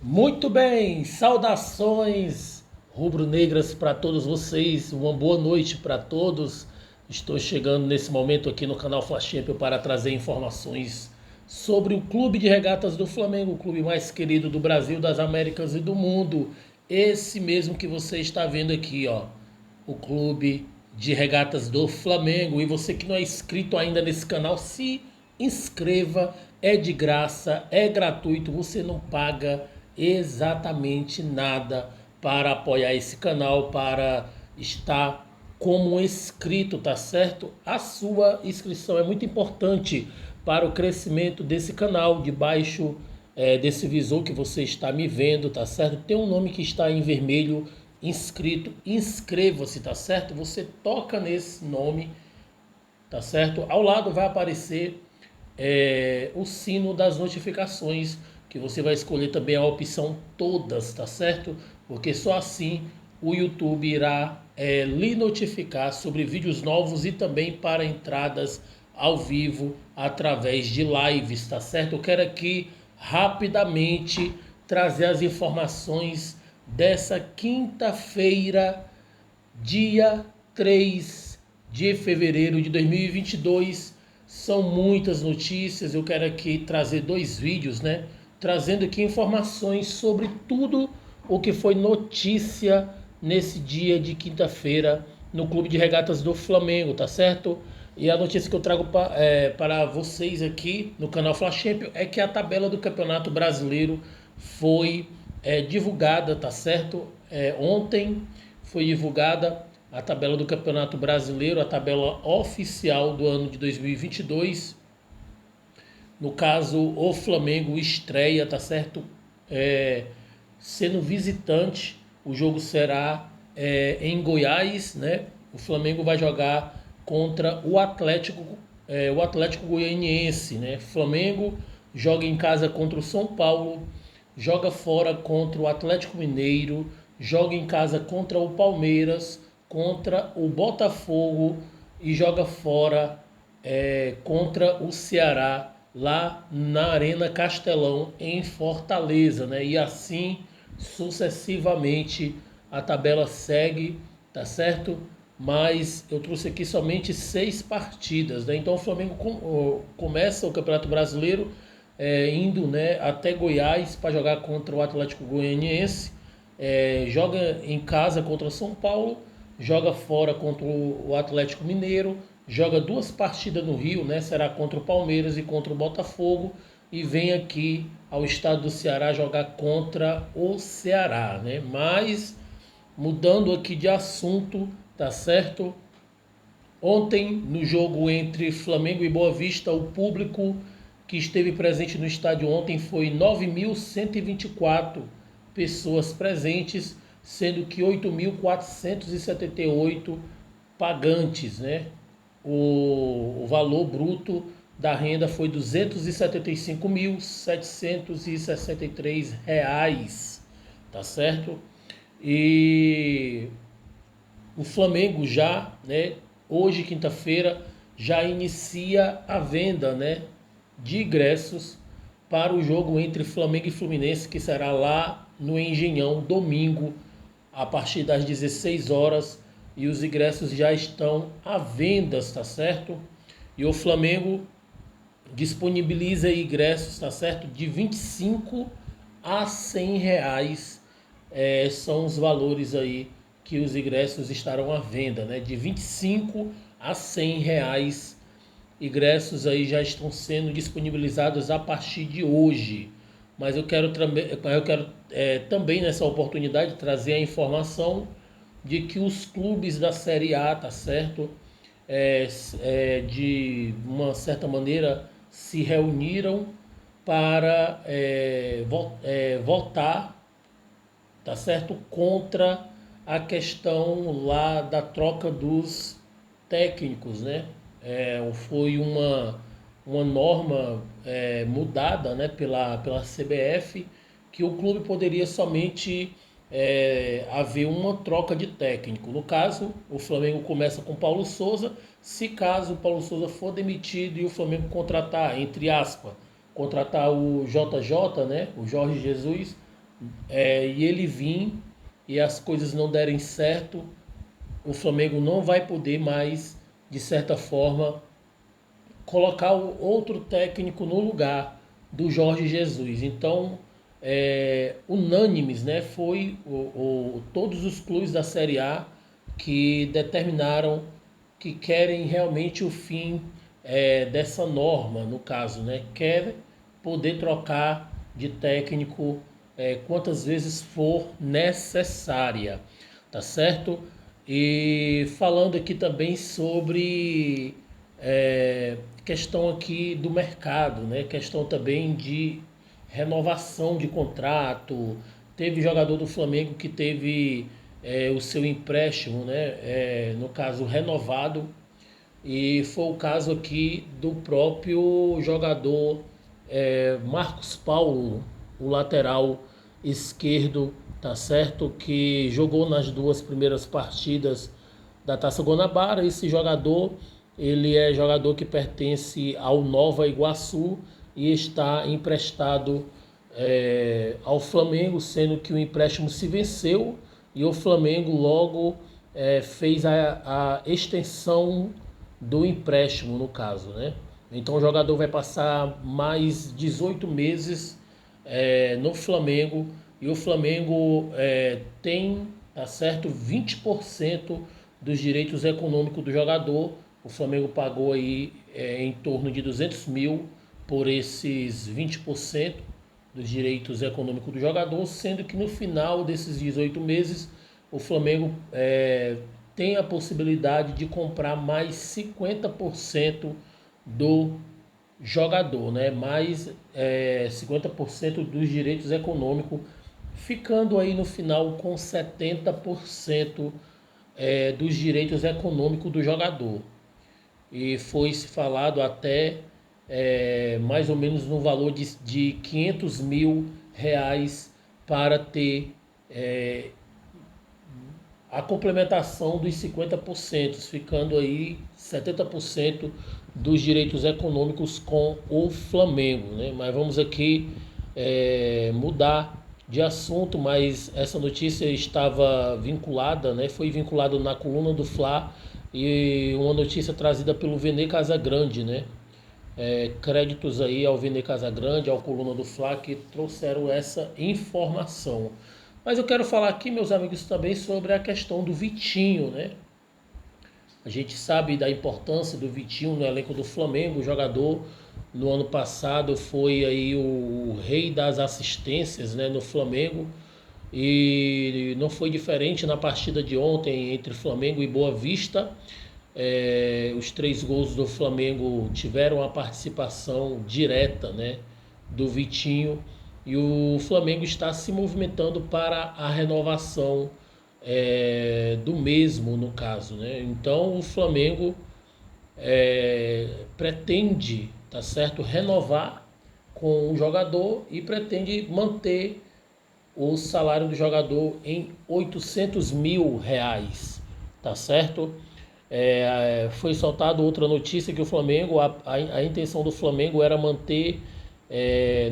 Muito bem, saudações rubro-negras para todos vocês, uma boa noite para todos. Estou chegando nesse momento aqui no canal Flash Champion para trazer informações sobre o Clube de Regatas do Flamengo, o clube mais querido do Brasil, das Américas e do mundo. Esse mesmo que você está vendo aqui, ó, o Clube de Regatas do Flamengo. E você que não é inscrito ainda nesse canal, se inscreva, é de graça, é gratuito, você não paga exatamente nada para apoiar esse canal, para estar como inscrito, tá certo? A sua inscrição é muito importante para o crescimento desse canal. Debaixo desse visor que você está me vendo, tá certo? Tem um nome que está em vermelho, inscrito, inscreva-se, tá certo? Você toca nesse nome, tá certo? Ao lado vai aparecer o sino das notificações, que você vai escolher também a opção todas, tá certo? Porque só assim o YouTube irá lhe notificar sobre vídeos novos e também para entradas ao vivo através de lives, tá certo? Eu quero aqui rapidamente trazer as informações dessa quinta-feira, dia 3 de fevereiro de 2022. São muitas notícias, eu quero aqui trazer dois vídeos, né? Trazendo aqui informações sobre tudo o que foi notícia nesse dia de quinta-feira no Clube de Regatas do Flamengo, tá certo? E a notícia que eu trago para vocês aqui no canal Flash Champion é que a tabela do Campeonato Brasileiro foi divulgada, tá certo? Ontem foi divulgada a tabela do Campeonato Brasileiro, a tabela oficial do ano de 2022. No caso, o Flamengo estreia, tá certo? Sendo visitante, o jogo será em Goiás, né? O Flamengo vai jogar contra o Atlético Goianiense, né? Flamengo joga em casa contra o São Paulo, joga fora contra o Atlético Mineiro, joga em casa contra o Palmeiras, contra o Botafogo e joga fora contra o Ceará lá na Arena Castelão em Fortaleza, né? E assim sucessivamente a tabela segue, tá certo? Mas eu trouxe aqui somente 6 partidas, né? Então o Flamengo começa o Campeonato Brasileiro indo, né, até Goiás para jogar contra o Atlético Goianiense, joga em casa contra o São Paulo, joga fora contra o Atlético Mineiro, joga 2 partidas no Rio, né? Será contra o Palmeiras e contra o Botafogo, e vem aqui ao estado do Ceará jogar contra o Ceará, né? Mas mudando aqui de assunto, tá certo? Ontem, no jogo entre Flamengo e Boa Vista, o público que esteve presente no estádio ontem foi 9.124 pessoas presentes, sendo que 8.478 pagantes, né? O valor bruto da renda foi R$ 275.763, tá certo? E o Flamengo já, né, hoje quinta-feira, já inicia a venda, né, de ingressos para o jogo entre Flamengo e Fluminense, que será lá no Engenhão, domingo, a partir das 16 horas, e os ingressos já estão à venda, tá certo? E o Flamengo disponibiliza ingressos, tá certo? De 25 a 100 reais, são os valores aí que os ingressos estarão à venda, né? De 25 a 100 reais, ingressos aí já estão sendo disponibilizados a partir de hoje. Mas eu quero também nessa oportunidade trazer a informação de que os clubes da Série A, tá certo? De uma certa maneira se reuniram para votar, tá certo? Contra a questão lá da troca dos técnicos, né? Foi uma norma mudada, né, pela CBF, que o clube poderia somente haver uma troca de técnico. No caso, o Flamengo começa com Paulo Souza. Se caso o Paulo Souza for demitido e o Flamengo contratar, entre aspas, contratar o JJ, né, o Jorge Jesus, e ele vir e as coisas não derem certo, o Flamengo não vai poder mais, de certa forma, colocar o outro técnico no lugar do Jorge Jesus. Então, unânimes, né, foi todos os clubes da Série A que determinaram que querem realmente o fim dessa norma, no caso, né, quer poder trocar de técnico quantas vezes for necessária, tá certo? E falando aqui também sobre questão aqui do mercado, né? Questão também de renovação de contrato. Teve jogador do Flamengo que teve o seu empréstimo, né? No caso, renovado. E foi o caso aqui do próprio jogador Marcos Paulo, o lateral esquerdo, tá certo? Que jogou nas duas primeiras partidas da Taça Guanabara. Esse jogador, ele é jogador que pertence ao Nova Iguaçu e está emprestado ao Flamengo, sendo que o empréstimo se venceu e o Flamengo logo fez a extensão do empréstimo, no caso, né? Então o jogador vai passar mais 18 meses no Flamengo e o Flamengo tem, tá certo, 20% dos direitos econômicos do jogador. O Flamengo pagou aí em torno de 200 mil por esses 20% dos direitos econômicos do jogador, sendo que no final desses 18 meses o Flamengo tem a possibilidade de comprar mais 50% do jogador, né? Mais 50% dos direitos econômicos, ficando aí no final com 70% dos direitos econômicos do jogador. E foi se falado até mais ou menos no valor de 500 mil reais para ter a complementação dos 50%, ficando aí 70% dos direitos econômicos com o Flamengo, né? Mas vamos aqui mudar de assunto, mas essa notícia estava vinculada, né? Foi vinculada na coluna do Fla e uma notícia trazida pelo Vene Casagrande, né? Créditos aí ao Vene Casagrande, ao coluna do Fla, que trouxeram essa informação. Mas eu quero falar aqui, meus amigos, também sobre a questão do Vitinho, né? A gente sabe da importância do Vitinho no elenco do Flamengo. O jogador no ano passado foi aí o rei das assistências, né, no Flamengo. E não foi diferente na partida de ontem entre Flamengo e Boa Vista. Os 3 gols do Flamengo tiveram a participação direta, né, do Vitinho. E o Flamengo está se movimentando para a renovação do mesmo, no caso, né? Então o Flamengo pretende, tá certo, renovar com o jogador e pretende manter o salário do jogador em 800 mil reais, tá certo? Foi soltado outra notícia que o Flamengo, a intenção do Flamengo era manter,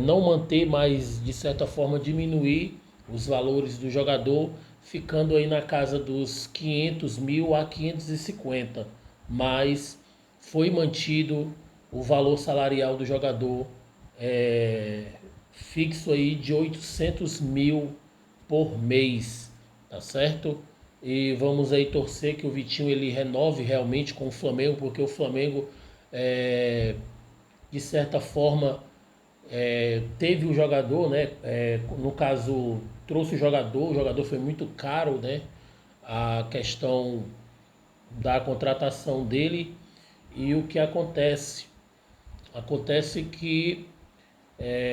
não manter, mas de certa forma diminuir os valores do jogador, ficando aí na casa dos 500 mil a 550, mas foi mantido o valor salarial do jogador fixo aí de 800 mil por mês, tá certo? E vamos aí torcer que o Vitinho ele renove realmente com o Flamengo, porque o Flamengo, de certa forma, teve o jogador, né? No caso, trouxe o jogador foi muito caro, né? A questão da contratação dele e o que acontece? Acontece que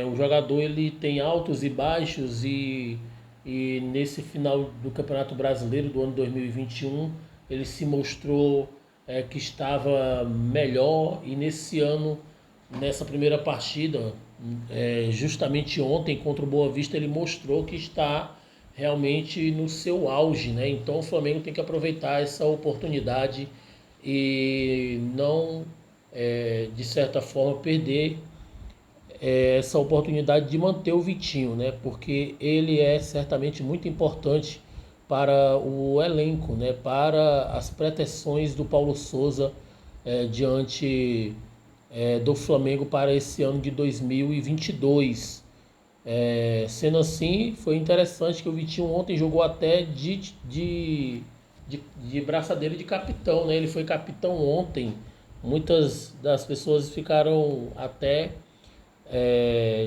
o jogador ele tem altos e baixos e nesse final do Campeonato Brasileiro do ano 2021 ele se mostrou que estava melhor e nesse ano, nessa primeira partida, justamente ontem contra o Boa Vista, ele mostrou que está realmente no seu auge, né? Então o Flamengo tem que aproveitar essa oportunidade e não, de certa forma, perder essa oportunidade de manter o Vitinho, né? Porque ele é certamente muito importante para o elenco, né? Para as pretensões do Paulo Souza diante do Flamengo para esse ano de 2022. Sendo assim, foi interessante que o Vitinho ontem jogou até de braçadeira de capitão, né? Ele foi capitão ontem. Muitas das pessoas ficaram até,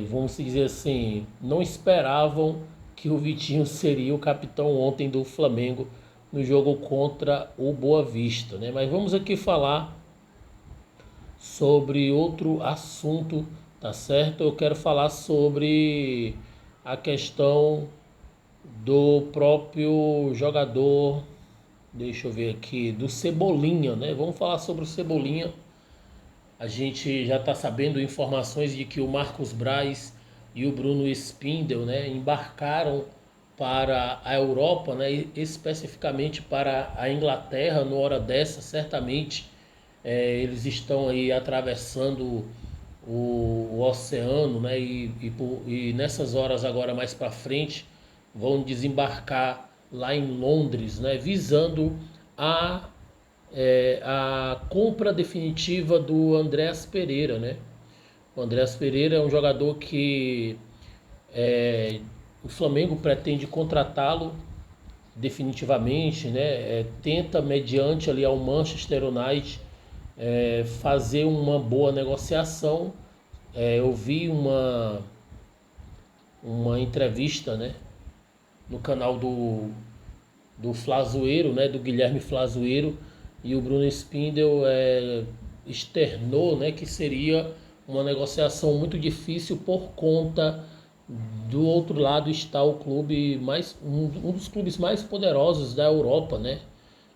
vamos dizer assim, não esperavam que o Vitinho seria o capitão ontem do Flamengo no jogo contra o Boa Vista, né? Mas vamos aqui falar sobre outro assunto, tá certo? Eu quero falar sobre a questão do próprio jogador, deixa eu ver aqui, do Cebolinha, né? Vamos falar sobre o Cebolinha. A gente já está sabendo informações de que o Marcos Braz e o Bruno Spindel, né, embarcaram para a Europa, né, especificamente para a Inglaterra, numa hora dessa, certamente eles estão aí atravessando o oceano, né, e nessas horas agora mais para frente vão desembarcar lá em Londres, né, visando a a compra definitiva do Andreas Pereira, né? O Andreas Pereira é um jogador que o Flamengo pretende contratá-lo definitivamente, né? Tenta, mediante ali ao Manchester United, fazer uma boa negociação. Eu vi uma entrevista, né, no canal do Flazoeiro, né, do Guilherme Flazoeiro, e o Bruno Spindel externou, né, que seria uma negociação muito difícil por conta do outro lado está o clube mais um dos clubes mais poderosos da Europa, né?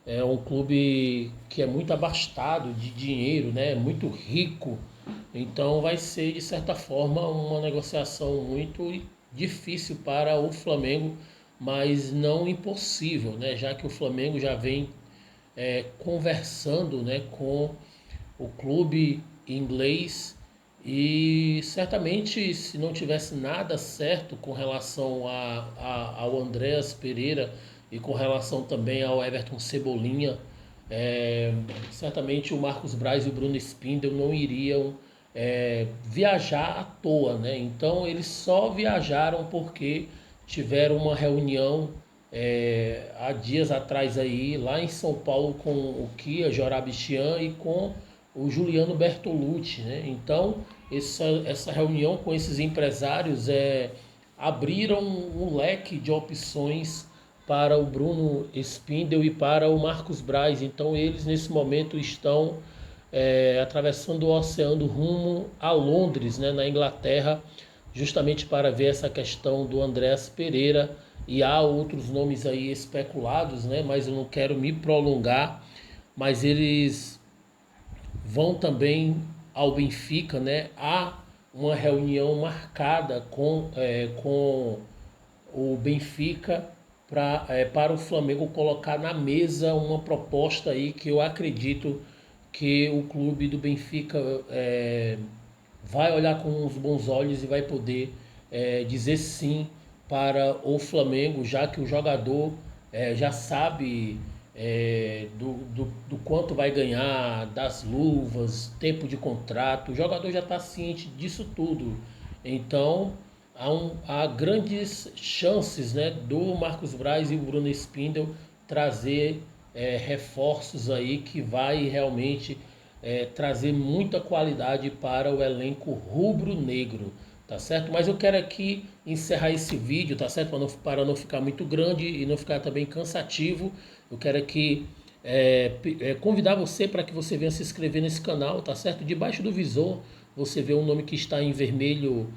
É um clube que é muito abastado de dinheiro, né? Muito rico. Então vai ser de certa forma uma negociação muito difícil para o Flamengo, mas não impossível, né? Já que o Flamengo já vem conversando, né, com o clube inglês e certamente se não tivesse nada certo com relação ao Andreas Pereira e com relação também ao Everton Cebolinha, certamente o Marcos Braz e o Bruno Spindel não iriam viajar à toa, né? Então eles só viajaram porque tiveram uma reunião há dias atrás aí, lá em São Paulo, com o Kia Jorabichian e com o Juliano Bertolucci, né? Então, essa reunião com esses empresários abriram um leque de opções para o Bruno Spindel e para o Marcos Braz. Então, eles nesse momento estão atravessando o oceano rumo a Londres, né, na Inglaterra, justamente para ver essa questão do Andreas Pereira. E há outros nomes aí especulados, né, mas eu não quero me prolongar, mas eles vão também ao Benfica, né? Há uma reunião marcada com o Benfica para o Flamengo colocar na mesa uma proposta aí que eu acredito que o clube do Benfica vai olhar com uns bons olhos e vai poder dizer sim para o Flamengo, já que o jogador já sabe do quanto vai ganhar, das luvas, tempo de contrato. O jogador já está ciente disso tudo. Então há grandes chances, né, do Marcos Braz e o Bruno Spindel trazer reforços aí que vai realmente trazer muita qualidade para o elenco rubro-negro, tá certo? Mas eu quero aqui encerrar esse vídeo, tá certo? Para não ficar muito grande e não ficar também cansativo. Eu quero aqui convidar você para que você venha se inscrever nesse canal, tá certo? Debaixo do visor você vê um nome que está em vermelho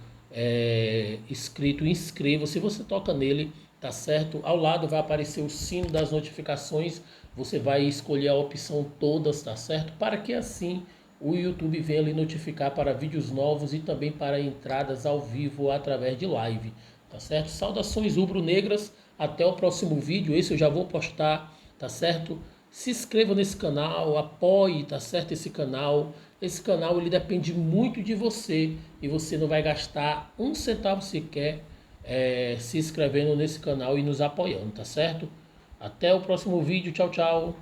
escrito inscreva-se. Se você toca nele, tá certo? Ao lado vai aparecer o sino das notificações. Você vai escolher a opção todas, tá certo? Para que assim o YouTube venha lhe notificar para vídeos novos e também para entradas ao vivo através de live, tá certo? Saudações rubro-negras, até o próximo vídeo. Esse eu já vou postar, tá certo? se inscreva nesse canal, apoie, tá certo, esse canal. Esse canal ele depende muito de você e você não vai gastar um centavo sequer se inscrevendo nesse canal e nos apoiando, tá certo? Até o próximo vídeo, tchau, tchau.